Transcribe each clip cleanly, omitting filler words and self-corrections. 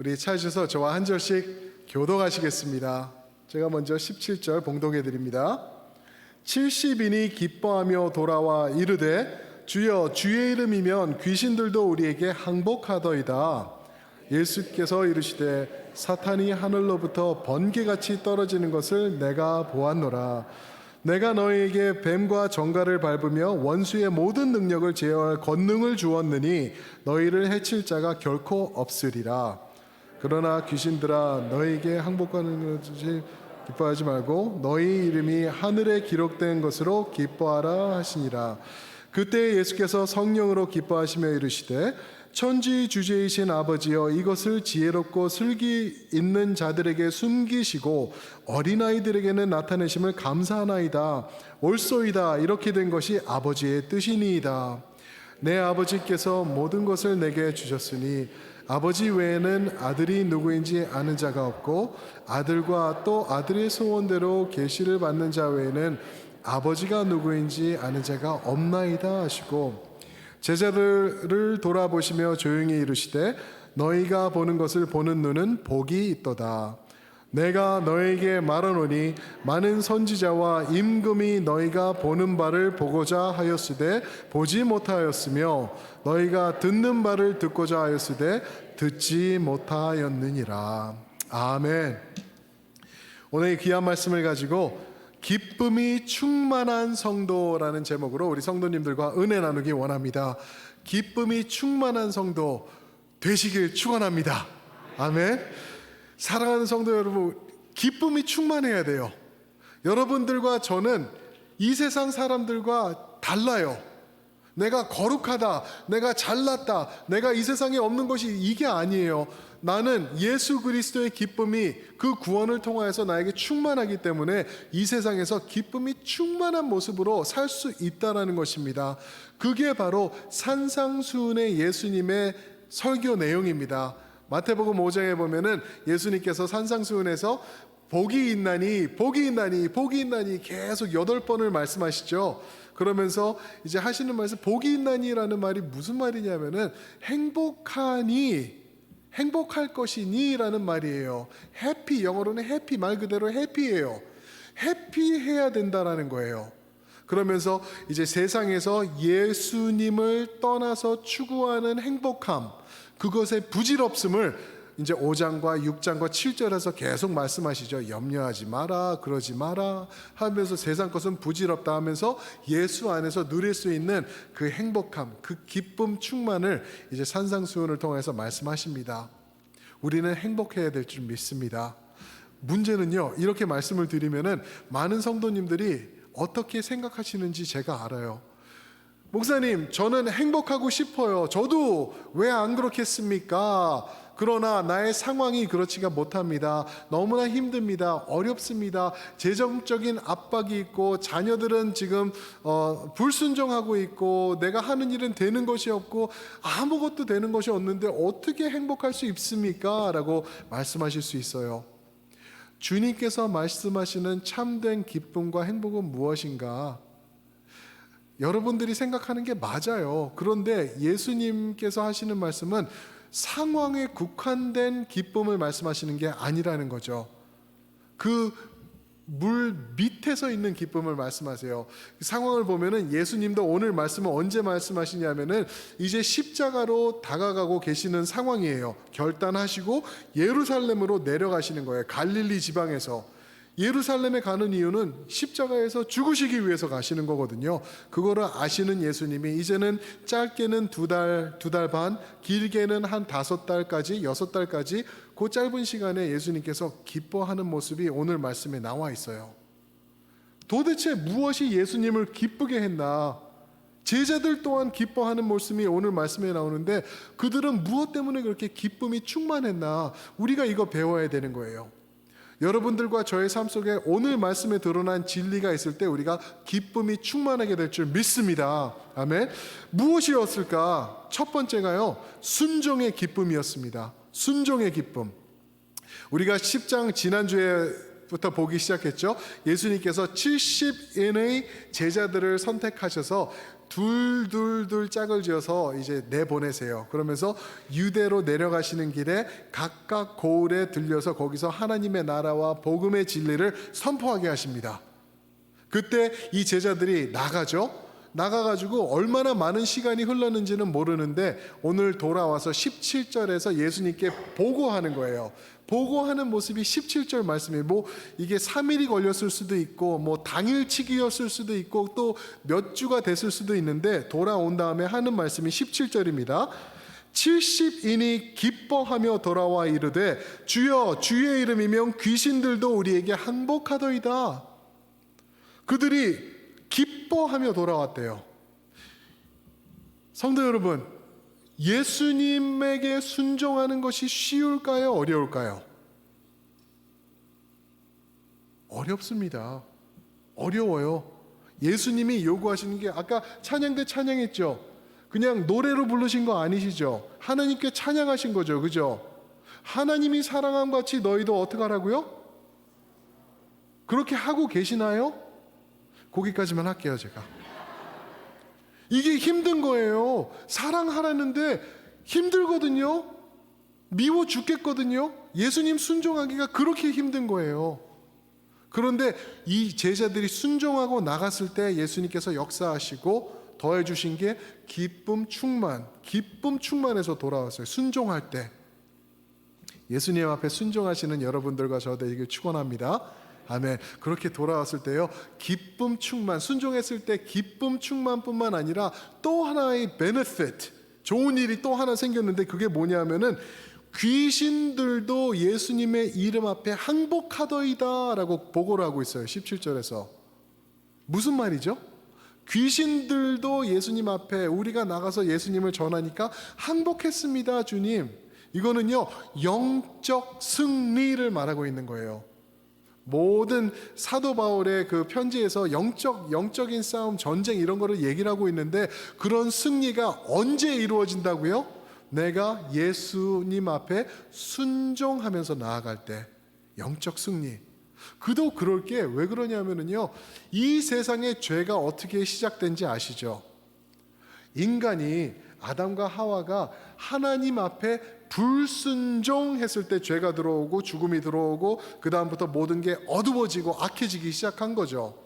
우리 찾으셔서 저와 한 절씩 교독하시겠습니다. 제가 먼저 17절 봉독해 드립니다. 70인이 기뻐하며 돌아와 이르되 주여 주의 이름이면 귀신들도 우리에게 항복하더이다. 예수께서 이르시되 사탄이 하늘로부터 번개같이 떨어지는 것을 내가 보았노라. 내가 너희에게 뱀과 정갈을 밟으며 원수의 모든 능력을 제어할 권능을 주었느니 너희를 해칠 자가 결코 없으리라. 그러나 귀신들아 너희에게 항복하는 것을 기뻐하지 말고 너희 이름이 하늘에 기록된 것으로 기뻐하라 하시니라. 그때 예수께서 성령으로 기뻐하시며 이르시되 천지 주제이신 아버지여 이것을 지혜롭고 슬기 있는 자들에게 숨기시고 어린아이들에게는 나타내심을 감사하나이다. 옳소이다. 이렇게 된 것이 아버지의 뜻이니이다. 내 아버지께서 모든 것을 내게 주셨으니 아버지 외에는 아들이 누구인지 아는 자가 없고 아들과 또 아들의 소원대로 계시를 받는 자 외에는 아버지가 누구인지 아는 자가 없나이다 하시고 제자들을 돌아보시며 조용히 이르시되 너희가 보는 것을 보는 눈은 복이 있도다. 내가 너희에게 말하노니 많은 선지자와 임금이 너희가 보는 바를 보고자 하였으되 보지 못하였으며 너희가 듣는 바를 듣고자 하였으되 듣지 못하였느니라. 아멘. 오늘 이 귀한 말씀을 가지고 기쁨이 충만한 성도라는 제목으로 우리 성도님들과 은혜 나누기 원합니다. 기쁨이 충만한 성도 되시길 축원합니다. 아멘. 사랑하는 성도 여러분, 기쁨이 충만해야 돼요. 여러분들과 저는 이 세상 사람들과 달라요. 내가 거룩하다, 내가 잘났다, 내가 이 세상에 없는 것이 이게 아니에요. 나는 예수 그리스도의 기쁨이 그 구원을 통하여서 나에게 충만하기 때문에 이 세상에서 기쁨이 충만한 모습으로 살 수 있다는 것입니다. 그게 바로 산상수훈의 예수님의 설교 내용입니다. 마태복음 5장에 보면은 예수님께서 산상수훈에서 복이 있나니 복이 있나니 복이 있나니 계속 8번을 말씀하시죠. 그러면서 이제 하시는 말씀 복이 있나니라는 말이 무슨 말이냐면은 행복하니 행복할 것이니 라는 말이에요. 해피, 영어로는 해피, 말 그대로 해피예요. 해피해야 된다라는 거예요. 그러면서 이제 세상에서 예수님을 떠나서 추구하는 행복함, 그것의 부질없음을 이제 5장과 6장과 7절에서 계속 말씀하시죠. 염려하지 마라, 그러지 마라 하면서 세상 것은 부질없다 하면서 예수 안에서 누릴 수 있는 그 행복함, 그 기쁨 충만을 이제 산상수훈을 통해서 말씀하십니다. 우리는 행복해야 될 줄 믿습니다. 문제는요, 이렇게 말씀을 드리면은 많은 성도님들이 어떻게 생각하시는지 제가 알아요. 목사님, 저는 행복하고 싶어요. 저도 왜 안 그렇겠습니까? 그러나 나의 상황이 그렇지가 못합니다. 너무나 힘듭니다. 어렵습니다. 재정적인 압박이 있고 자녀들은 지금 불순종하고 있고 내가 하는 일은 되는 것이 없고 아무것도 되는 것이 없는데 어떻게 행복할 수 있습니까? 라고 말씀하실 수 있어요. 주님께서 말씀하시는 참된 기쁨과 행복은 무엇인가? 여러분들이 생각하는 게 맞아요. 그런데 예수님께서 하시는 말씀은 상황에 국한된 기쁨을 말씀하시는 게 아니라는 거죠. 그 물 밑에서 있는 기쁨을 말씀하세요. 상황을 보면은 예수님도 오늘 말씀을 언제 말씀하시냐면은 이제 십자가로 다가가고 계시는 상황이에요. 결단하시고 예루살렘으로 내려가시는 거예요. 갈릴리 지방에서. 예루살렘에 가는 이유는 십자가에서 죽으시기 위해서 가시는 거거든요. 그거를 아시는 예수님이 이제는 짧게는 두 달 반, 길게는 한 5달까지, 6달까지 그 짧은 시간에 예수님께서 기뻐하는 모습이 오늘 말씀에 나와 있어요. 도대체 무엇이 예수님을 기쁘게 했나? 제자들 또한 기뻐하는 모습이 오늘 말씀에 나오는데 그들은 무엇 때문에 그렇게 기쁨이 충만했나? 우리가 이거 배워야 되는 거예요. 여러분들과 저의 삶 속에 오늘 말씀에 드러난 진리가 있을 때 우리가 기쁨이 충만하게 될 줄 믿습니다. 아멘. 무엇이었을까? 첫 번째가요, 순종의 기쁨이었습니다. 순종의 기쁨. 우리가 10장 지난주에부터 보기 시작했죠. 예수님께서 70인의 제자들을 선택하셔서 둘둘둘 짝을 지어서 이제 내보내세요. 그러면서 유대로 내려가시는 길에 각각 고을에 들려서 거기서 하나님의 나라와 복음의 진리를 선포하게 하십니다. 그때 이 제자들이 나가가지고 얼마나 많은 시간이 흘렀는지는 모르는데 오늘 돌아와서 17절에서 예수님께 보고하는 거예요. 보고하는 모습이 17절 말씀이에요. 뭐 이게 3일이 걸렸을 수도 있고 뭐 당일치기였을 수도 있고 또 몇 주가 됐을 수도 있는데 돌아온 다음에 하는 말씀이 17절입니다. 70인이 기뻐하며 돌아와 이르되 주여 주의 이름이면 귀신들도 우리에게 항복하더이다. 그들이 기뻐하며 돌아왔대요. 성도 여러분, 예수님에게 순종하는 것이 쉬울까요? 어려울까요? 어렵습니다. 어려워요. 예수님이 요구하시는 게 아까 찬양 때 찬양했죠. 그냥 노래로 부르신 거 아니시죠? 하나님께 찬양하신 거죠. 그죠? 하나님이 사랑함 같이 너희도 어떻게 하라고요? 그렇게 하고 계시나요? 거기까지만 할게요, 제가. 이게 힘든 거예요. 사랑하라는데 힘들거든요. 미워 죽겠거든요. 예수님 순종하기가 그렇게 힘든 거예요. 그런데 이 제자들이 순종하고 나갔을 때 예수님께서 역사하시고 더해 주신 게 기쁨 충만해서 돌아왔어요. 순종할 때. 예수님 앞에 순종하시는 여러분들과 저 되기를 축원합니다. 아멘. 그렇게 돌아왔을 때요, 기쁨 충만, 순종했을 때 기쁨 충만뿐만 아니라 또 하나의 benefit, 좋은 일이 또 하나 생겼는데 그게 뭐냐면은 귀신들도 예수님의 이름 앞에 항복하더이다 라고 보고를 하고 있어요. 17절에서. 무슨 말이죠? 귀신들도 예수님 앞에 우리가 나가서 예수님을 전하니까 항복했습니다, 주님. 이거는요, 영적 승리를 말하고 있는 거예요. 모든 사도 바울의 그 편지에서 영적인 싸움, 전쟁 이런 거를 얘기를 하고 있는데 그런 승리가 언제 이루어진다고요? 내가 예수님 앞에 순종하면서 나아갈 때 영적 승리. 그도 그럴 게 왜 그러냐면요, 이 세상의 죄가 어떻게 시작된지 아시죠? 인간이 아담과 하와가 하나님 앞에 불순종했을 때 죄가 들어오고 죽음이 들어오고 그 다음부터 모든 게 어두워지고 악해지기 시작한 거죠.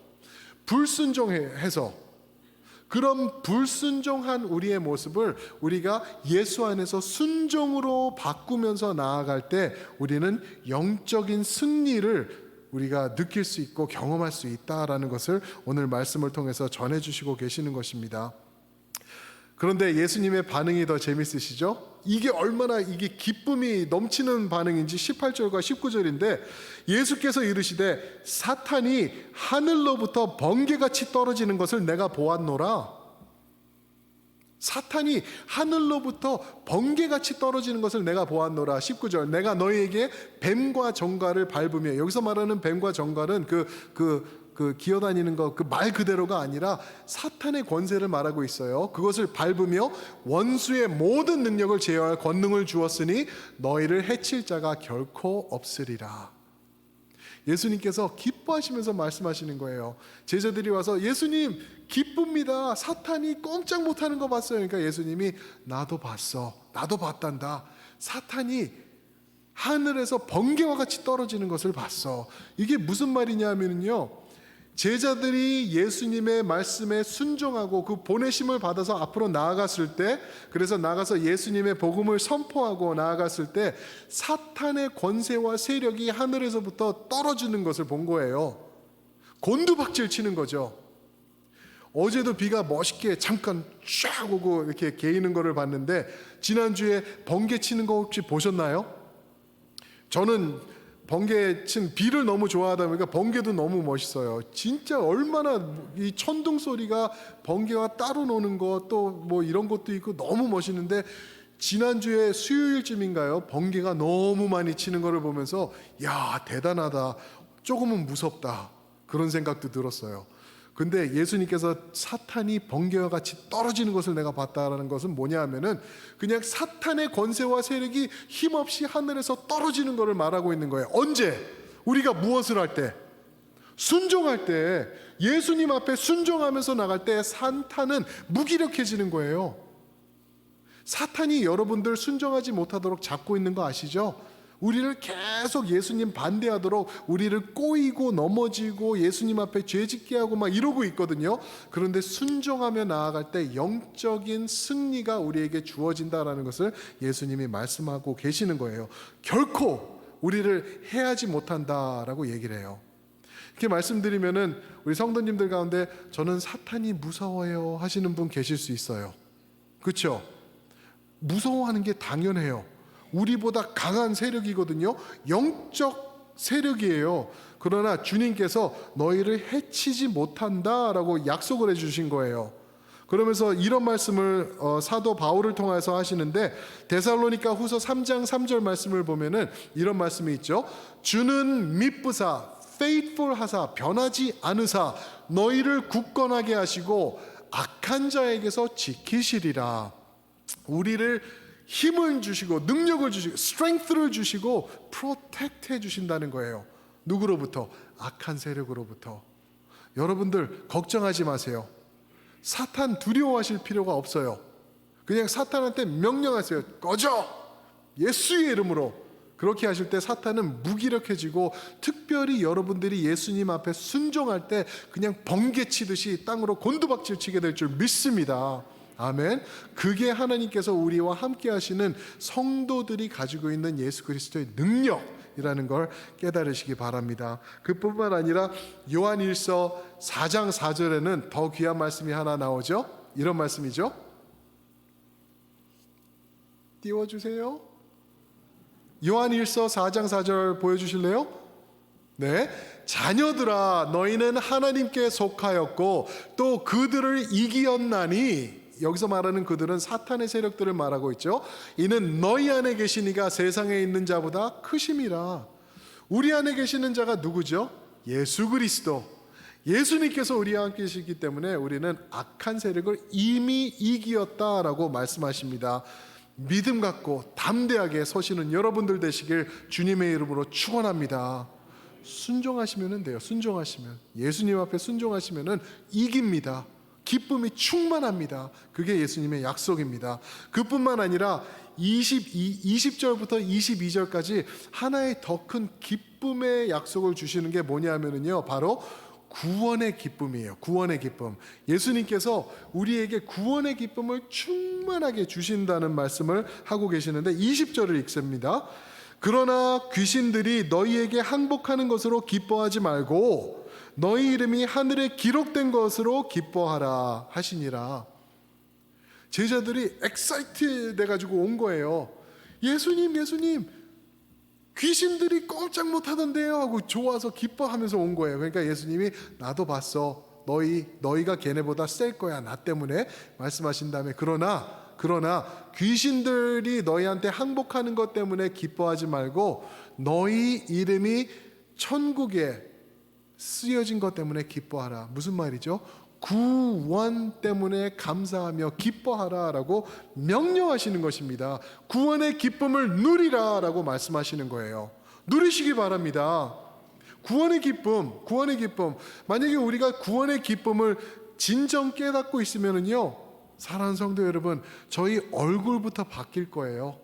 불순종해서 그런 불순종한 우리의 모습을 우리가 예수 안에서 순종으로 바꾸면서 나아갈 때 우리는 영적인 승리를 우리가 느낄 수 있고 경험할 수 있다라는 것을 오늘 말씀을 통해서 전해주시고 계시는 것입니다. 그런데 예수님의 반응이 더 재밌으시죠? 이게 얼마나 이게 기쁨이 넘치는 반응인지 18절과 19절인데 예수께서 이르시되 사탄이 하늘로부터 번개같이 떨어지는 것을 내가 보았노라. 사탄이 하늘로부터 번개같이 떨어지는 것을 내가 보았노라. 19절 내가 너희에게 뱀과 정갈을 밟으며, 여기서 말하는 뱀과 정갈은 그 기어다니는 거, 그 말 그대로가 아니라 사탄의 권세를 말하고 있어요. 그것을 밟으며 원수의 모든 능력을 제어할 권능을 주었으니 너희를 해칠 자가 결코 없으리라. 예수님께서 기뻐하시면서 말씀하시는 거예요. 제자들이 와서 예수님 기쁩니다. 사탄이 꼼짝 못하는 거 봤어요. 그러니까 예수님이 나도 봤어. 나도 봤단다. 사탄이 하늘에서 번개와 같이 떨어지는 것을 봤어. 이게 무슨 말이냐면요, 제자들이 예수님의 말씀에 순종하고 그 보내심을 받아서 앞으로 나아갔을 때, 그래서 나가서 예수님의 복음을 선포하고 나아갔을 때 사탄의 권세와 세력이 하늘에서부터 떨어지는 것을 본 거예요. 곤두박질 치는 거죠. 어제도 비가 멋있게 잠깐 쫙 오고 이렇게 개이는 거를 봤는데 지난주에 번개 치는 거 혹시 보셨나요? 저는 번개 친 비를 너무 좋아하다 보니까 번개도 너무 멋있어요. 진짜 얼마나 이 천둥 소리가 번개와 따로 노는 것, 또 뭐 이런 것도 있고 너무 멋있는데 지난주에 수요일쯤인가요? 번개가 너무 많이 치는 거를 보면서 야, 대단하다. 조금은 무섭다. 그런 생각도 들었어요. 근데 예수님께서 사탄이 번개와 같이 떨어지는 것을 내가 봤다라는 것은 뭐냐 하면은 그냥 사탄의 권세와 세력이 힘없이 하늘에서 떨어지는 것을 말하고 있는 거예요. 언제? 우리가 무엇을 할 때? 순종할 때, 예수님 앞에 순종하면서 나갈 때 사탄은 무기력해지는 거예요. 사탄이 여러분들 순종하지 못하도록 잡고 있는 거 아시죠? 우리를 계속 예수님 반대하도록 우리를 꼬이고 넘어지고 예수님 앞에 죄짓게 하고 막 이러고 있거든요. 그런데 순종하며 나아갈 때 영적인 승리가 우리에게 주어진다라는 것을 예수님이 말씀하고 계시는 거예요. 결코 우리를 해하지 못한다라고 얘기를 해요. 이렇게 말씀드리면은 우리 성도님들 가운데 저는 사탄이 무서워요 하시는 분 계실 수 있어요. 그렇죠? 무서워하는 게 당연해요. 우리보다 강한 세력이거든요. 영적 세력이에요. 그러나 주님께서 너희를 해치지 못한다라고 약속을 해주신 거예요. 그러면서 이런 말씀을 사도 바울을 통해서 하시는데, 데살로니가 후서 3장 3절 말씀을 보면은 이런 말씀이 있죠. 주는 미쁘사 faithful 하사 변하지 않으사 너희를 굳건하게 하시고 악한 자에게서 지키시리라. 우리를 힘을 주시고 능력을 주시고 strength를 주시고 protect 해주신다는 거예요. 누구로부터? 악한 세력으로부터. 여러분들 걱정하지 마세요. 사탄 두려워하실 필요가 없어요. 그냥 사탄한테 명령하세요. 꺼져! 예수의 이름으로. 그렇게 하실 때 사탄은 무기력해지고, 특별히 여러분들이 예수님 앞에 순종할 때 그냥 번개치듯이 땅으로 곤두박질 치게 될 줄 믿습니다. 아멘. 그게 하나님께서 우리와 함께 하시는 성도들이 가지고 있는 예수 그리스도의 능력이라는 걸 깨달으시기 바랍니다. 그뿐만 아니라 요한일서 4장 4절에는 더 귀한 말씀이 하나 나오죠. 이런 말씀이죠. 띄워주세요. 요한일서 4장 4절 보여주실래요? 네. 자녀들아 너희는 하나님께 속하였고 또 그들을 이기었나니, 여기서 말하는 그들은 사탄의 세력들을 말하고 있죠. 이는 너희 안에 계신 이가 세상에 있는 자보다 크심이라. 우리 안에 계시는 자가 누구죠? 예수 그리스도. 예수님께서 우리와 함께 계시기 때문에 우리는 악한 세력을 이미 이기었다라고 말씀하십니다. 믿음 갖고 담대하게 서시는 여러분들 되시길 주님의 이름으로 축원합니다. 순종하시면 돼요. 순종하시면, 예수님 앞에 순종하시면 이깁니다. 기쁨이 충만합니다. 그게 예수님의 약속입니다. 그뿐만 아니라 20절부터 22절까지 하나의 더 큰 기쁨의 약속을 주시는 게 뭐냐면요, 바로 구원의 기쁨이에요. 구원의 기쁨. 예수님께서 우리에게 구원의 기쁨을 충만하게 주신다는 말씀을 하고 계시는데 20절을 읽습니다. 그러나 귀신들이 너희에게 항복하는 것으로 기뻐하지 말고 너희 이름이 하늘에 기록된 것으로 기뻐하라 하시니라. 제자들이 excited 돼가지고 온 거예요. 예수님, 예수님, 귀신들이 꼼짝 못하던데요 하고 좋아서 기뻐하면서 온 거예요. 그러니까 예수님이 나도 봤어. 너희가 걔네보다 셀 거야. 나 때문에 말씀하신 다음에 그러나 귀신들이 너희한테 항복하는 것 때문에 기뻐하지 말고 너희 이름이 천국에 쓰여진 것 때문에 기뻐하라. 무슨 말이죠? 구원 때문에 감사하며 기뻐하라 라고 명령하시는 것입니다. 구원의 기쁨을 누리라 라고 말씀하시는 거예요. 누리시기 바랍니다. 구원의 기쁨. 만약에 우리가 구원의 기쁨을 진정 깨닫고 있으면은요, 사랑하는 성도 여러분, 저희 얼굴부터 바뀔 거예요.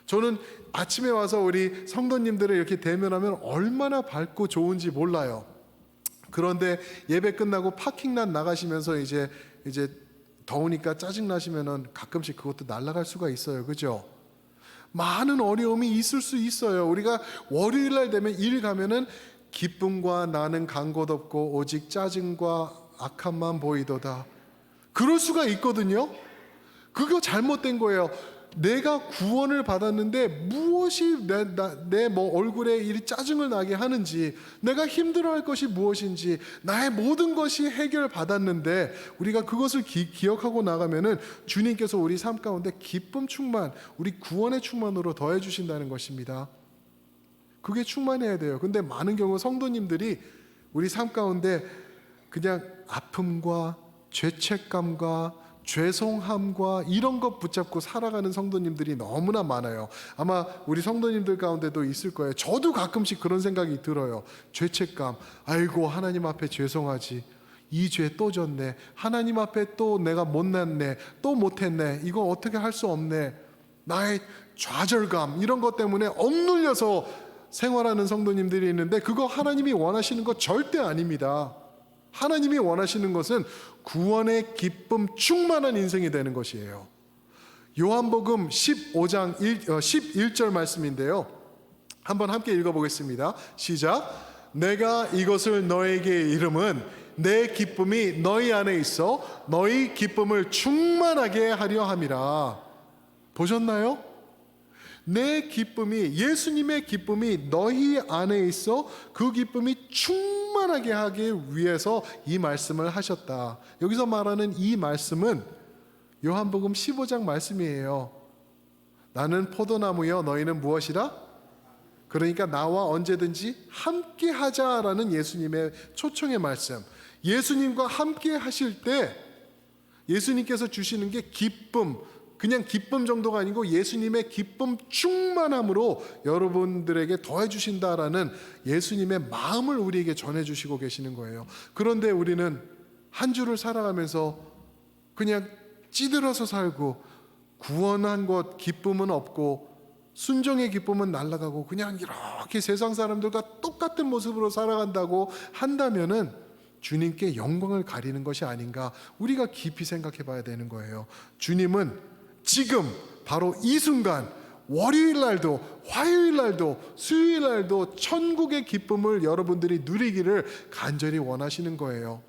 저는 아침에 와서 우리 성도님들을 이렇게 대면하면 얼마나 밝고 좋은지 몰라요. 그런데 예배 끝나고 파킹란 나가시면서 이제 더우니까 짜증 나시면은 가끔씩 그것도 날아갈 수가 있어요. 그죠? 많은 어려움이 있을 수 있어요. 우리가 월요일 날 되면 일 가면은 기쁨과 나는 간 곳 없고 오직 짜증과 악함만 보이도다. 그럴 수가 있거든요. 그거 잘못된 거예요. 내가 구원을 받았는데 무엇이 내 얼굴에 이 짜증을 나게 하는지, 내가 힘들어할 것이 무엇인지, 나의 모든 것이 해결받았는데 우리가 그것을 기억하고 나가면은 주님께서 우리 삶 가운데 기쁨 충만, 우리 구원의 충만으로 더해 주신다는 것입니다. 그게 충만해야 돼요. 근데 많은 경우 성도님들이 우리 삶 가운데 그냥 아픔과 죄책감과 죄송함과 이런 것 붙잡고 살아가는 성도님들이 너무나 많아요. 아마 우리 성도님들 가운데도 있을 거예요. 저도 가끔씩 그런 생각이 들어요. 죄책감. 아이고, 하나님 앞에 죄송하지. 이 죄 또 졌네. 하나님 앞에 또 내가 못났네. 또 못했네. 이거 어떻게 할 수 없네. 나의 좌절감 이런 것 때문에 억눌려서 생활하는 성도님들이 있는데, 그거 하나님이 원하시는 거 절대 아닙니다. 하나님이 원하시는 것은 구원의 기쁨 충만한 인생이 되는 것이에요. 요한복음 15장 11절 말씀인데요, 한번 함께 읽어보겠습니다. 시작. 내가 이것을 너에게 이름은 내 기쁨이 너희 안에 있어 너희 기쁨을 충만하게 하려 함이라. 보셨나요? 내 기쁨이, 예수님의 기쁨이 너희 안에 있어 그 기쁨이 충만하게 하기 위해서 이 말씀을 하셨다. 여기서 말하는 이 말씀은 요한복음 15장 말씀이에요. 나는 포도나무여 너희는 무엇이라? 그러니까 나와 언제든지 함께 하자라는 예수님의 초청의 말씀. 예수님과 함께 하실 때 예수님께서 주시는 게 기쁨, 그냥 기쁨 정도가 아니고 예수님의 기쁨 충만함으로 여러분들에게 더해 주신다라는 예수님의 마음을 우리에게 전해 주시고 계시는 거예요. 그런데 우리는 한 주를 살아가면서 그냥 찌들어서 살고, 구원한 것 기쁨은 없고 순종의 기쁨은 날아가고, 그냥 이렇게 세상 사람들과 똑같은 모습으로 살아간다고 한다면은 주님께 영광을 가리는 것이 아닌가, 우리가 깊이 생각해 봐야 되는 거예요. 주님은 지금 바로 이 순간, 월요일 날도 화요일 날도 수요일 날도 천국의 기쁨을 여러분들이 누리기를 간절히 원하시는 거예요.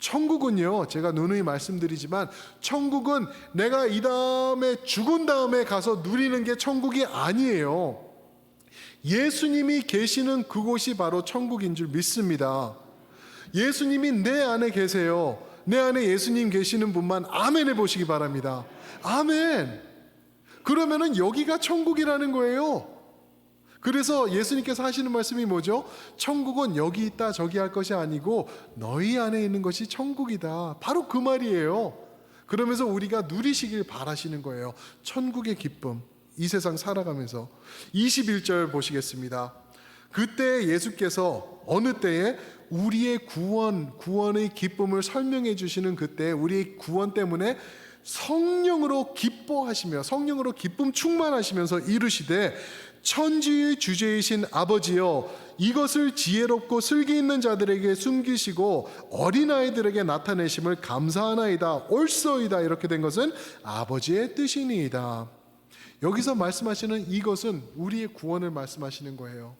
천국은요, 제가 누누이 말씀드리지만 천국은 내가 이 다음에 죽은 다음에 가서 누리는 게 천국이 아니에요. 예수님이 계시는 그곳이 바로 천국인 줄 믿습니다. 예수님이 내 안에 계세요. 내 안에 예수님 계시는 분만 아멘 해보시기 바랍니다. 아멘. 그러면은 여기가 천국이라는 거예요. 그래서 예수님께서 하시는 말씀이 뭐죠? 천국은 여기 있다 저기 할 것이 아니고 너희 안에 있는 것이 천국이다. 바로 그 말이에요. 그러면서 우리가 누리시길 바라시는 거예요. 천국의 기쁨, 이 세상 살아가면서. 21절 보시겠습니다. 그때 예수께서 어느 때에 우리의 구원의 기쁨을 설명해 주시는 그때, 우리의 구원 때문에 성령으로 기뻐하시며 성령으로 기쁨 충만하시면서 이르시되, 천지의 주제이신 아버지여, 이것을 지혜롭고 슬기 있는 자들에게 숨기시고 어린아이들에게 나타내심을 감사하나이다. 옳소이다. 이렇게 된 것은 아버지의 뜻이니이다. 여기서 말씀하시는 이것은 우리의 구원을 말씀하시는 거예요.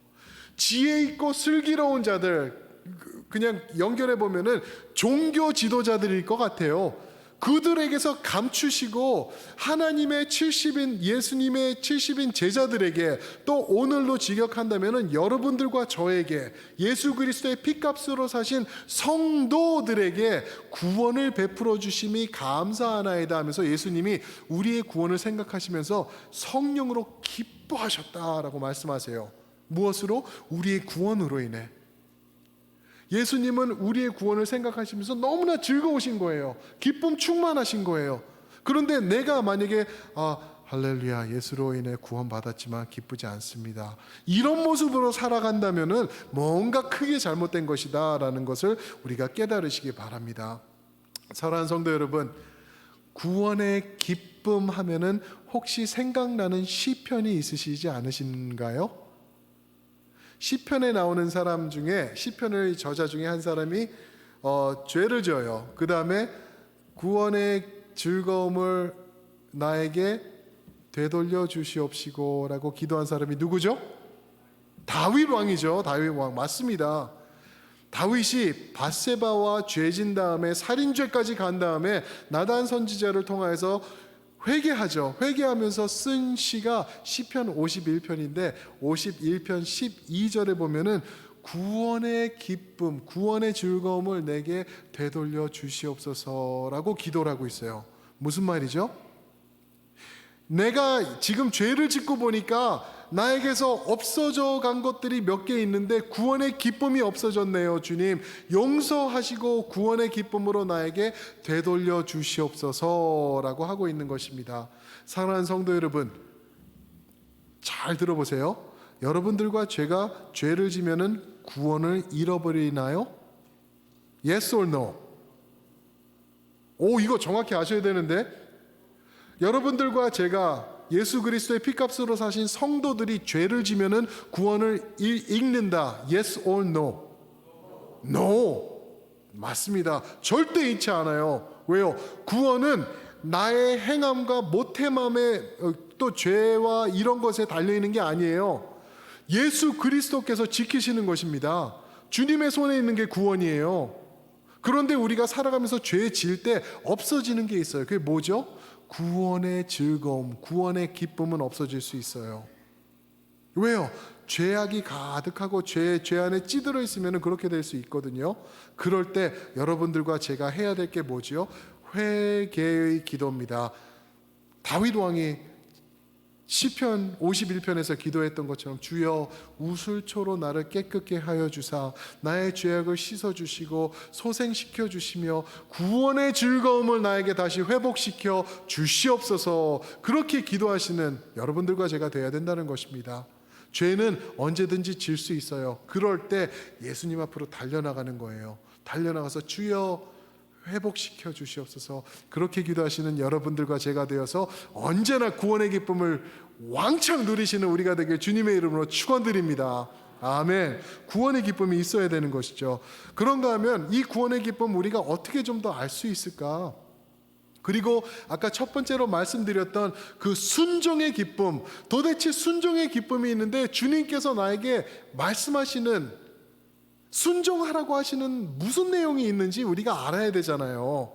지혜 있고 슬기로운 자들, 그냥 연결해 보면은 종교 지도자들일 것 같아요. 그들에게서 감추시고 하나님의 70인, 예수님의 70인 제자들에게, 또 오늘로 직역한다면은 여러분들과 저에게 예수 그리스도의 피값으로 사신 성도들에게 구원을 베풀어 주심이 감사하나이다 하면서 예수님이 우리의 구원을 생각하시면서 성령으로 기뻐하셨다라고 말씀하세요. 무엇으로? 우리의 구원으로 인해. 예수님은 우리의 구원을 생각하시면서 너무나 즐거우신 거예요. 기쁨 충만하신 거예요. 그런데 내가 만약에 할렐루야, 예수로 인해 구원받았지만 기쁘지 않습니다, 이런 모습으로 살아간다면은 뭔가 크게 잘못된 것이다 라는 것을 우리가 깨달으시기 바랍니다. 사랑하는 성도 여러분, 구원의 기쁨 하면은 혹시 생각나는 시편이 있으시지 않으신가요? 시편에 나오는 사람 중에, 시편의 저자 중에 한 사람이 죄를 지어요. 그 다음에 구원의 즐거움을 나에게 되돌려 주시옵시고 라고 기도한 사람이 누구죠? 다윗 왕이죠. 다윗 왕 맞습니다. 다윗이 밧세바와 죄진 다음에 살인죄까지 간 다음에 나단 선지자를 통하여서 회개하죠. 회개하면서 쓴 시가 시편 51편인데 51편 12절에 보면은 구원의 기쁨, 구원의 즐거움을 내게 되돌려 주시옵소서라고 기도를 하고 있어요. 무슨 말이죠? 내가 지금 죄를 짓고 보니까 나에게서 없어져 간 것들이 몇 개 있는데 구원의 기쁨이 없어졌네요. 주님, 용서하시고 구원의 기쁨으로 나에게 되돌려 주시옵소서라고 하고 있는 것입니다. 사랑하는 성도 여러분, 잘 들어보세요. 여러분들과 제가 죄를 지면은 구원을 잃어버리나요? Yes or no? 오, 이거 정확히 아셔야 되는데, 여러분들과 제가 예수 그리스도의 피값으로 사신 성도들이 죄를 지면은 구원을 잃는다. Yes or no? No. 맞습니다. 절대 잃지 않아요. 왜요? 구원은 나의 행함과 못행함에 또 죄와 이런 것에 달려있는 게 아니에요. 예수 그리스도께서 지키시는 것입니다. 주님의 손에 있는 게 구원이에요. 그런데 우리가 살아가면서 죄 지을 때 없어지는 게 있어요. 그게 뭐죠? 구원의 즐거움, 구원의 기쁨은 없어질 수 있어요. 왜요? 죄악이 가득하고 죄 안에 찌들어 있으면 그렇게 될 수 있거든요. 그럴 때 여러분들과 제가 해야 될 게 뭐지요? 회개의 기도입니다. 다윗 왕이 시편 51편에서 기도했던 것처럼 주여 우슬초로 나를 깨끗게 하여 주사 나의 죄악을 씻어 주시고 소생시켜 주시며 구원의 즐거움을 나에게 다시 회복시켜 주시옵소서. 그렇게 기도하시는 여러분들과 제가 되어야 된다는 것입니다. 죄는 언제든지 질 수 있어요. 그럴 때 예수님 앞으로 달려나가는 거예요. 달려나가서 주여 회복시켜 주시옵소서. 그렇게 기도하시는 여러분들과 제가 되어서 언제나 구원의 기쁨을 왕창 누리시는 우리가 되길 주님의 이름으로 축원드립니다. 아멘. 구원의 기쁨이 있어야 되는 것이죠. 그런가 하면 이 구원의 기쁨 우리가 어떻게 좀 더 알 수 있을까? 그리고 아까 첫 번째로 말씀드렸던 그 순종의 기쁨, 도대체 순종의 기쁨이 있는데 주님께서 나에게 말씀하시는, 순종하라고 하시는 무슨 내용이 있는지 우리가 알아야 되잖아요.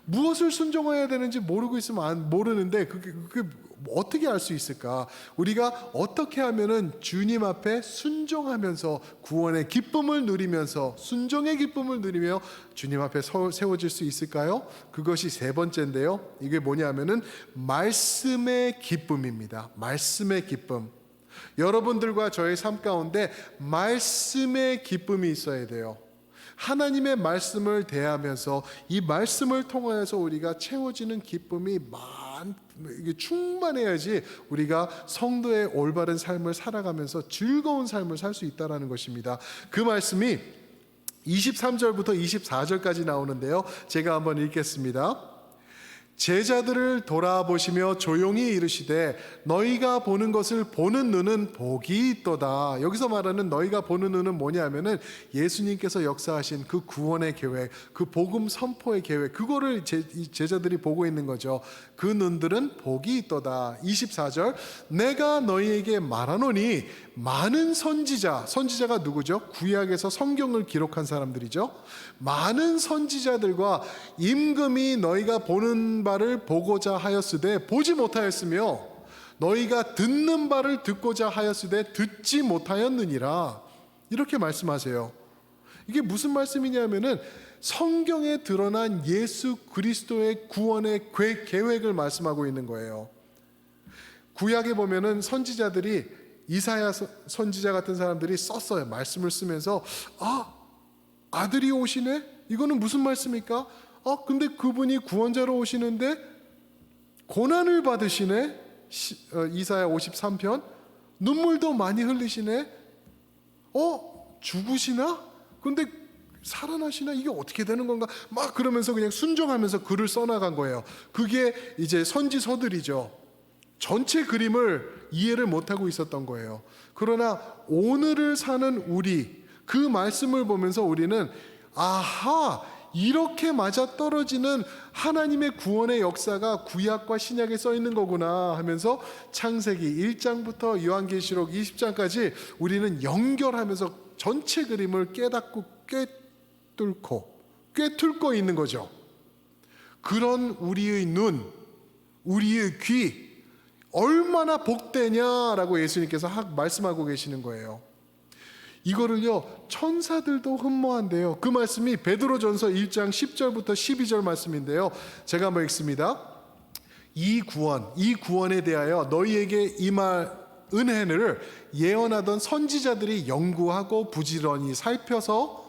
무엇을 순종해야 되는지 모르고 있으면 모르는데 그게 어떻게 알 수 있을까? 우리가 어떻게 하면은 주님 앞에 순종하면서 구원의 기쁨을 누리면서 순종의 기쁨을 누리며 주님 앞에 세워질 수 있을까요? 그것이 세 번째인데요. 이게 뭐냐면은 말씀의 기쁨입니다. 말씀의 기쁨. 여러분들과 저의 삶 가운데 말씀의 기쁨이 있어야 돼요. 하나님의 말씀을 대하면서 이 말씀을 통하여서 우리가 채워지는 기쁨이 이게 충만해야지 우리가 성도의 올바른 삶을 살아가면서 즐거운 삶을 살 수 있다는 것입니다. 그 말씀이 23절부터 24절까지 나오는데요. 제가 한번 읽겠습니다. 제자들을 돌아보시며 조용히 이르시되 너희가 보는 것을 보는 눈은 복이 있도다. 여기서 말하는 너희가 보는 눈은 뭐냐면은 예수님께서 역사하신 그 구원의 계획, 그 복음 선포의 계획, 그거를 제자들이 보고 있는 거죠. 그 눈들은 복이 있도다. 24절 내가 너희에게 말하노니 많은 선지자가 누구죠? 구약에서 성경을 기록한 사람들이죠. 많은 선지자들과 임금이 너희가 보는 바를 보고자 하였으되 보지 못하였으며 너희가 듣는 바를 듣고자 하였으되 듣지 못하였느니라. 이렇게 말씀하세요. 이게 무슨 말씀이냐면은 성경에 드러난 예수 그리스도의 구원의 계획을 말씀하고 있는 거예요. 구약에 보면은 선지자들이 이사야 선지자 같은 사람들이 썼어요. 말씀을 쓰면서 아들이 오시네? 이거는 무슨 말씀입니까? 근데 그분이 구원자로 오시는데 고난을 받으시네? 이사야 53편? 눈물도 많이 흘리시네? 죽으시나? 근데 살아나시나? 이게 어떻게 되는 건가? 막 그러면서 그냥 순종하면서 글을 써나간 거예요. 그게 이제 선지서들이죠. 전체 그림을 이해를 못하고 있었던 거예요. 그러나 오늘을 사는 우리, 그 말씀을 보면서 우리는 이렇게 맞아떨어지는 하나님의 구원의 역사가 구약과 신약에 써 있는 거구나 하면서 창세기 1장부터 요한계시록 20장까지 우리는 연결하면서 전체 그림을 깨닫고 꿰뚫고 있는 거죠. 그런 우리의 눈, 우리의 귀 얼마나 복되냐라고 예수님께서 말씀하고 계시는 거예요. 이거를요 천사들도 흠모한대요. 그 말씀이 베드로전서 1장 10절부터 12절 말씀인데요. 제가 한번 읽습니다. 이 구원에 대하여 너희에게 임할 은혜를 예언하던 선지자들이 연구하고 부지런히 살펴서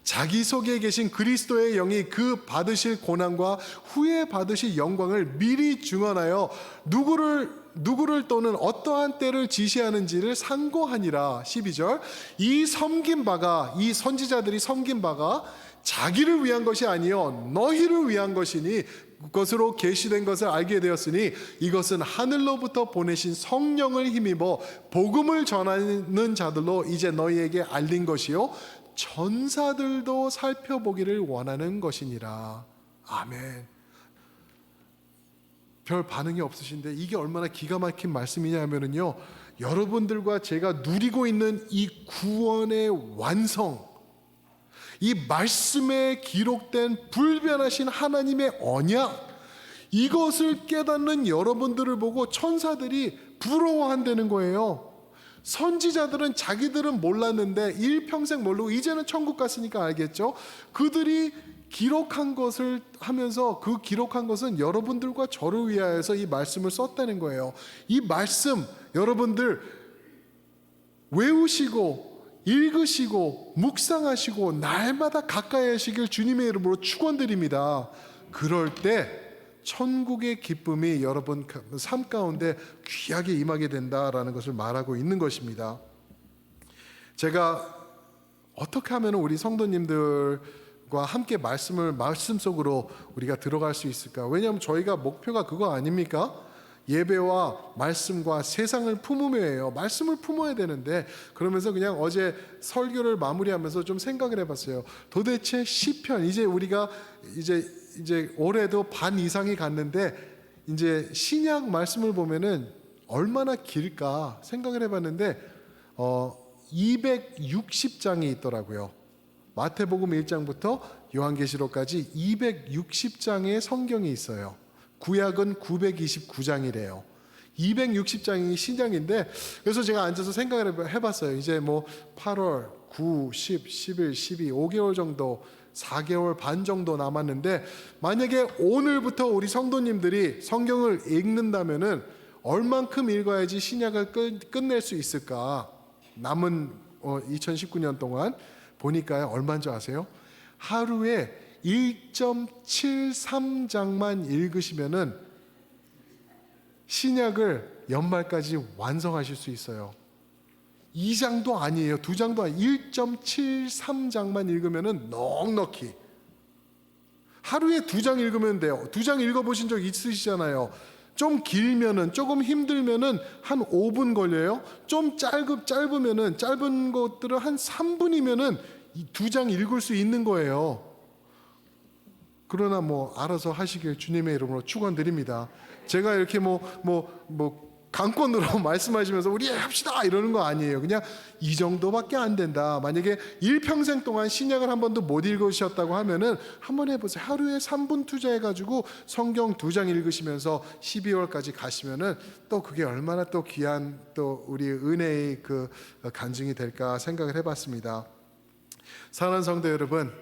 자기 속에 계신 그리스도의 영이 그 받으실 고난과 후에 받으실 영광을 미리 증언하여 누구를 또는 어떠한 때를 지시하는지를 상고하니라. 12절. 이 선지자들이 섬긴 바가 자기를 위한 것이 아니요 너희를 위한 것이니 그것으로 계시된 것을 알게 되었으니 이것은 하늘로부터 보내신 성령을 힘입어 복음을 전하는 자들로 이제 너희에게 알린 것이요 전사들도 살펴보기를 원하는 것이니라. 아멘. 별 반응이 없으신데 이게 얼마나 기가 막힌 말씀이냐면요, 여러분들과 제가 누리고 있는 이 구원의 완성, 이 말씀에 기록된 불변하신 하나님의 언약, 이것을 깨닫는 여러분들을 보고 천사들이 부러워한다는 거예요. 선지자들은 자기들은 몰랐는데 일평생 모르고 이제는 천국 갔으니까 알겠죠. 그들이 기록한 것을 하면서 그 기록한 것은 여러분들과 저를 위하여서 이 말씀을 썼다는 거예요. 이 말씀 여러분들 외우시고 읽으시고 묵상하시고 날마다 가까이 하시길 주님의 이름으로 축원드립니다. 그럴 때 천국의 기쁨이 여러분 삶 가운데 귀하게 임하게 된다라는 것을 말하고 있는 것입니다. 제가 어떻게 하면 우리 성도님들과 함께 말씀 속으로 우리가 들어갈 수 있을까? 왜냐하면 저희가 목표가 그거 아닙니까? 예배와 말씀과 세상을 품으며예요. 말씀을 품어야 되는데, 그러면서 그냥 어제 설교를 마무리하면서 좀 생각을 해봤어요. 도대체 시편, 이제 우리가 이제 올해도 반 이상이 갔는데 이제 신약 말씀을 보면은 얼마나 길까 생각을 해봤는데 260장이 있더라고요. 마태복음 1장부터 요한계시록까지 260장의 성경이 있어요. 구약은 929장이래요. 260장이 신약인데, 그래서 제가 앉아서 생각을 해봤어요. 이제 뭐 8월, 9, 10, 11, 12, 5개월 정도, 4개월 반 정도 남았는데, 만약에 오늘부터 우리 성도님들이 성경을 읽는다면은 얼만큼 읽어야지 신약을 끝낼 수 있을까? 남은 2019년 동안 보니까요, 얼마인 줄 아세요? 하루에 1.73장만 읽으시면은 신약을 연말까지 완성하실 수 있어요. 2장도 아니에요. 2장도 아니에요. 1.73장만 읽으면은 넉넉히 하루에 2장 읽으면 돼요. 2장 읽어보신 적 있으시잖아요. 좀 길면은, 조금 힘들면은 한 5분 걸려요. 좀 짧으면은, 짧은 것들은 한 3분이면은 2장 읽을 수 있는 거예요. 그러나 뭐 알아서 하시길 주님의 이름으로 축원드립니다. 제가 이렇게 강권으로 말씀하시면서 우리 합시다 이러는 거 아니에요. 그냥 이 정도밖에 안 된다. 만약에 일평생 동안 신약을 한 번도 못 읽으셨다고 하면은 한번 해보세요. 하루에 3분 투자해가지고 성경 2장 읽으시면서 12월까지 가시면은 또 그게 얼마나 또 귀한 또 우리 은혜의 그 간증이 될까 생각을 해봤습니다. 사랑하는 성도 여러분,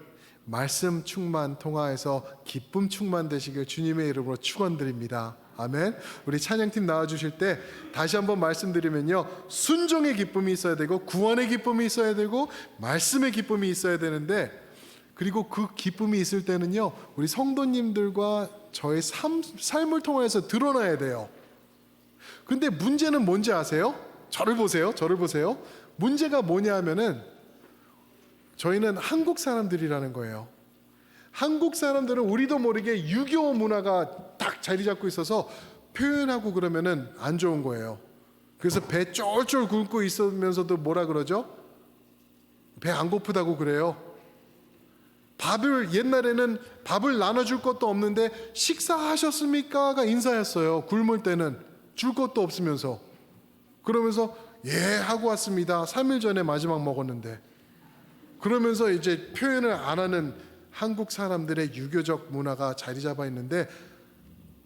말씀 충만 통하여서 기쁨 충만 되시길 주님의 이름으로 축원드립니다. 아멘. 우리 찬양팀 나와주실 때 다시 한번 말씀드리면요, 순종의 기쁨이 있어야 되고 구원의 기쁨이 있어야 되고 말씀의 기쁨이 있어야 되는데, 그리고 그 기쁨이 있을 때는요 우리 성도님들과 저의 삶을 통해서 드러나야 돼요. 근데 문제는 뭔지 아세요? 저를 보세요. 문제가 뭐냐 하면은 저희는 한국 사람들이라는 거예요. 한국 사람들은 우리도 모르게 유교 문화가 딱 자리 잡고 있어서 표현하고 그러면은 안 좋은 거예요. 그래서 배 쫄쫄 굶고 있으면서도 뭐라 그러죠? 배 안 고프다고 그래요. 옛날에는 밥을 나눠줄 것도 없는데 식사하셨습니까가 인사였어요. 굶을 때는 줄 것도 없으면서. 그러면서 예 하고 왔습니다. 3일 전에 마지막 먹었는데. 그러면서 이제 표현을 안 하는 한국 사람들의 유교적 문화가 자리 잡아 있는데,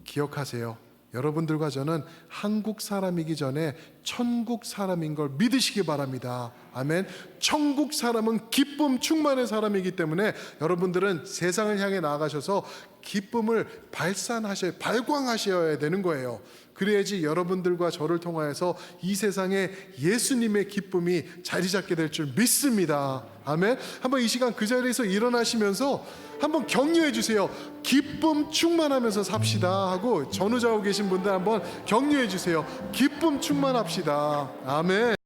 기억하세요. 여러분들과 저는 한국 사람이기 전에 천국 사람인 걸 믿으시기 바랍니다. 아멘. 천국 사람은 기쁨 충만의 사람이기 때문에 여러분들은 세상을 향해 나아가셔서 기쁨을 발광하셔야 되는 거예요. 그래야지 여러분들과 저를 통하여서 이 세상에 예수님의 기쁨이 자리 잡게 될 줄 믿습니다. 아멘. 한번 이 시간 그 자리에서 일어나시면서 한번 격려해 주세요. 기쁨 충만하면서 삽시다 하고 전후좌우 계신 분들 한번 격려해 주세요. 기쁨 충만합시다. 아멘.